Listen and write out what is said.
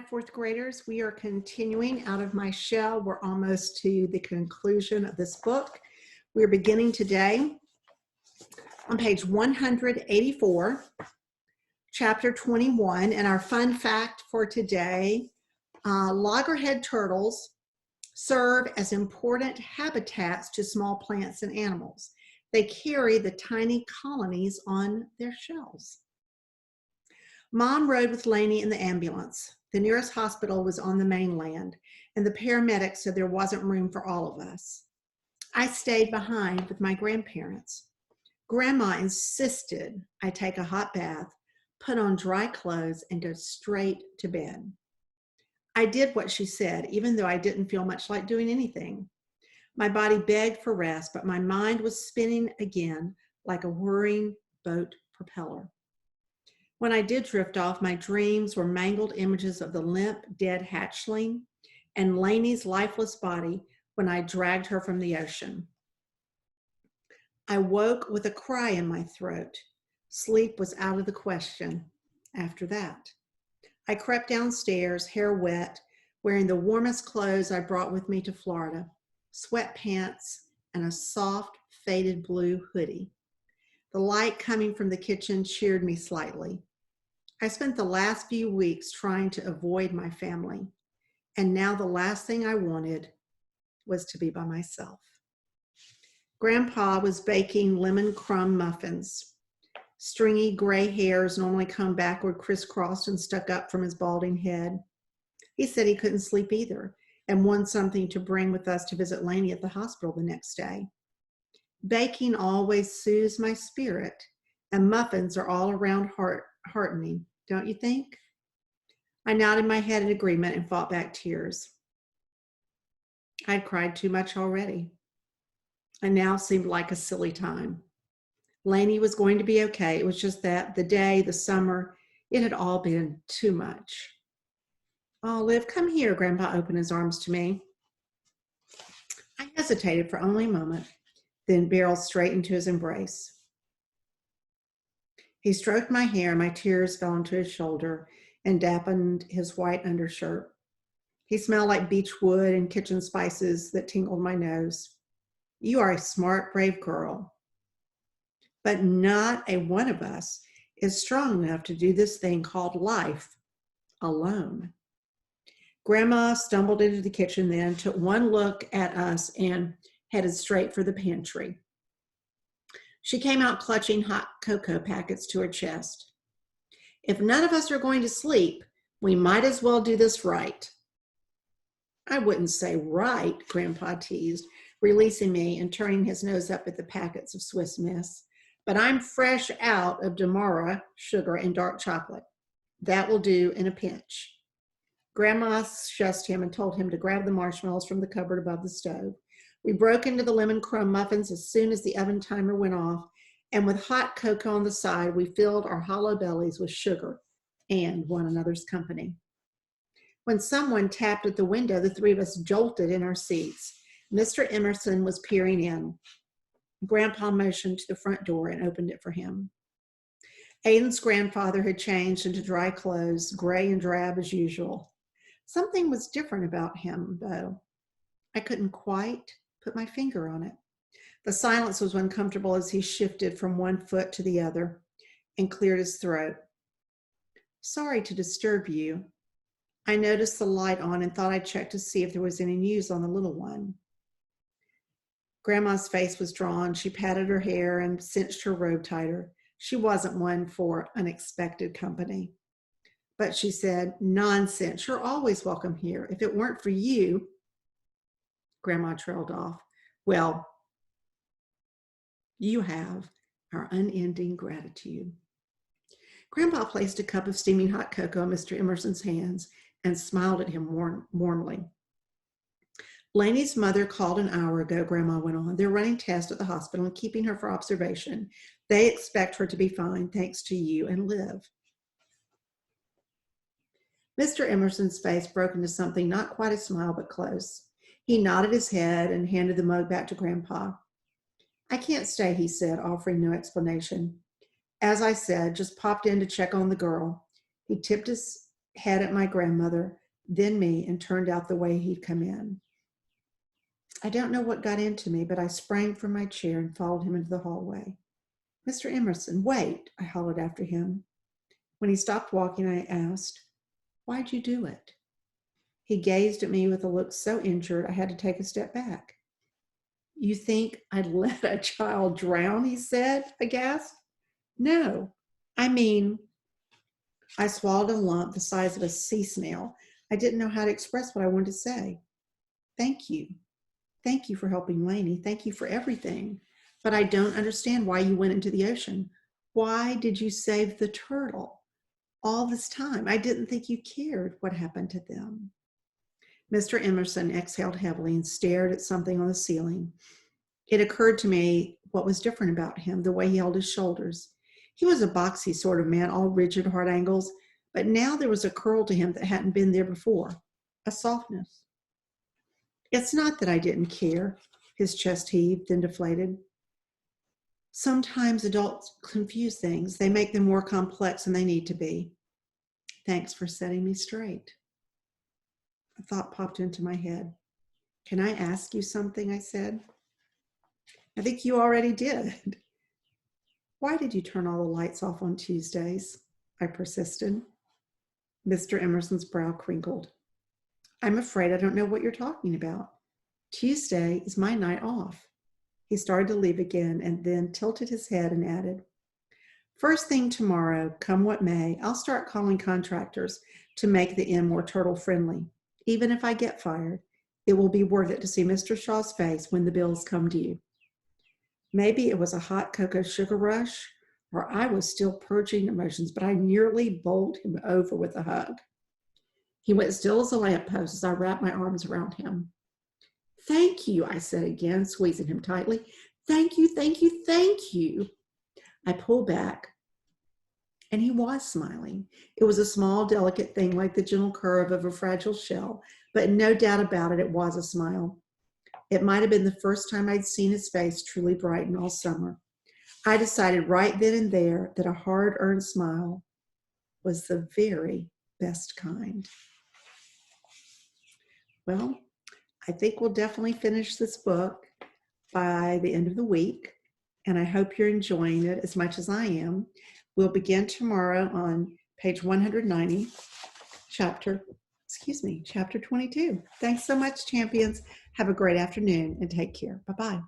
fourth graders. We are continuing out of my shell. We're almost to the conclusion of this book. We're beginning today on page 184, chapter 21. And our fun fact for today, loggerhead turtles serve as important habitats to small plants and animals. They carry the tiny colonies on their shells. Mom rode with Lainey in the ambulance. The nearest hospital was on the mainland, and the paramedics said there wasn't room for all of us. I stayed behind with my grandparents. Grandma insisted I take a hot bath, put on dry clothes, and go straight to bed. I did what she said, even though I didn't feel much like doing anything. My body begged for rest, but my mind was spinning again like a whirring boat propeller. When I did drift off, my dreams were mangled images of the limp, dead hatchling and Lainey's lifeless body when I dragged her from the ocean. I woke with a cry in my throat. Sleep was out of the question after that. I crept downstairs, hair wet, wearing the warmest clothes I brought with me to Florida, sweatpants and a soft, faded blue hoodie. The light coming from the kitchen cheered me slightly. I spent the last few weeks trying to avoid my family, and now the last thing I wanted was to be by myself. Grandpa was baking lemon crumb muffins. Stringy gray hairs normally come backward, crisscrossed and stuck up from his balding head. He said he couldn't sleep either and wanted something to bring with us to visit Lainey at the hospital the next day. Baking always soothes my spirit, and muffins are all around heartening, don't you think? I nodded my head in agreement and fought back tears. I'd cried too much already. And now seemed like a silly time. Lainey was going to be okay. It was just that the day, the summer, it had all been too much. Oh, Liv, come here, Grandpa opened his arms to me. I hesitated for only a moment, then barreled straight into his embrace. He stroked my hair, my tears fell onto his shoulder and dampened his white undershirt. He smelled like beech wood and kitchen spices that tingled my nose. You are a smart, brave girl. But not a one of us is strong enough to do this thing called life alone. Grandma stumbled into the kitchen then, took one look at us and headed straight for the pantry. She came out clutching hot cocoa packets to her chest. If none of us are going to sleep, we might as well do this right. I wouldn't say right, Grandpa teased, releasing me and turning his nose up at the packets of Swiss Miss. But I'm fresh out of Demerara sugar and dark chocolate. That will do in a pinch. Grandma shussed him and told him to grab the marshmallows from the cupboard above the stove. We broke into the lemon crumb muffins as soon as the oven timer went off, and with hot cocoa on the side, we filled our hollow bellies with sugar and one another's company. When someone tapped at the window, the three of us jolted in our seats. Mr. Emerson was peering in. Grandpa motioned to the front door and opened it for him. Aiden's grandfather had changed into dry clothes, gray and drab as usual. Something was different about him, though. I couldn't quite put my finger on it. The silence was uncomfortable as he shifted from one foot to the other and cleared his throat. Sorry to disturb you. I noticed the light on and thought I'd check to see if there was any news on the little one. Grandma's face was drawn. She patted her hair and cinched her robe tighter. She wasn't one for unexpected company. But she said, nonsense, you're always welcome here. If it weren't for you, Grandma trailed off. Well, you have our unending gratitude. Grandpa placed a cup of steaming hot cocoa in Mr. Emerson's hands and smiled at him warmly. Lainey's mother called an hour ago, Grandma went on. They're running tests at the hospital and keeping her for observation. They expect her to be fine thanks to you and Liv. Mr. Emerson's face broke into something not quite a smile, but close. He nodded his head and handed the mug back to Grandpa. I can't stay, he said, offering no explanation. As I said, just popped in to check on the girl. He tipped his head at my grandmother, then me, and turned out the way he'd come in. I don't know what got into me, but I sprang from my chair and followed him into the hallway. Mr. Emerson, wait, I hollered after him. When he stopped walking, I asked, why'd you do it? He gazed at me with a look so injured, I had to take a step back. You think I'd let a child drown, he said, aghast. No, I mean, I swallowed a lump the size of a sea snail. I didn't know how to express what I wanted to say. Thank you. Thank you for helping Lainey. Thank you for everything. But I don't understand why you went into the ocean. Why did you save the turtle? All this time, I didn't think you cared what happened to them. Mr. Emerson exhaled heavily and stared at something on the ceiling. It occurred to me what was different about him, the way he held his shoulders. He was a boxy sort of man, all rigid, hard angles, but now there was a curl to him that hadn't been there before, a softness. It's not that I didn't care. His chest heaved, then deflated. Sometimes adults confuse things. They make them more complex than they need to be. Thanks for setting me straight. A thought popped into my head. Can I ask you something? I said. I think you already did. Why did you turn all the lights off on Tuesdays? I persisted. Mr. Emerson's brow crinkled. I'm afraid I don't know what you're talking about. Tuesday is my night off. He started to leave again and then tilted his head and added, first thing tomorrow, come what may, I'll start calling contractors to make the inn more turtle friendly. Even if I get fired, it will be worth it to see Mr. Shaw's face when the bills come due. Maybe it was a hot cocoa sugar rush, or I was still purging emotions, but I nearly bowled him over with a hug. He went still as a lamppost as I wrapped my arms around him. Thank you, I said again, squeezing him tightly. Thank you, thank you, thank you. I pulled back, and he was smiling. It was a small, delicate thing like the gentle curve of a fragile shell, but no doubt about it, it was a smile. It might have been the first time I'd seen his face truly brighten all summer. I decided right then and there that a hard-earned smile was the very best kind. Well, I think we'll definitely finish this book by the end of the week, and I hope you're enjoying it as much as I am. We'll begin tomorrow on page 190, chapter 22. Thanks so much, champions. Have a great afternoon and take care. Bye-bye.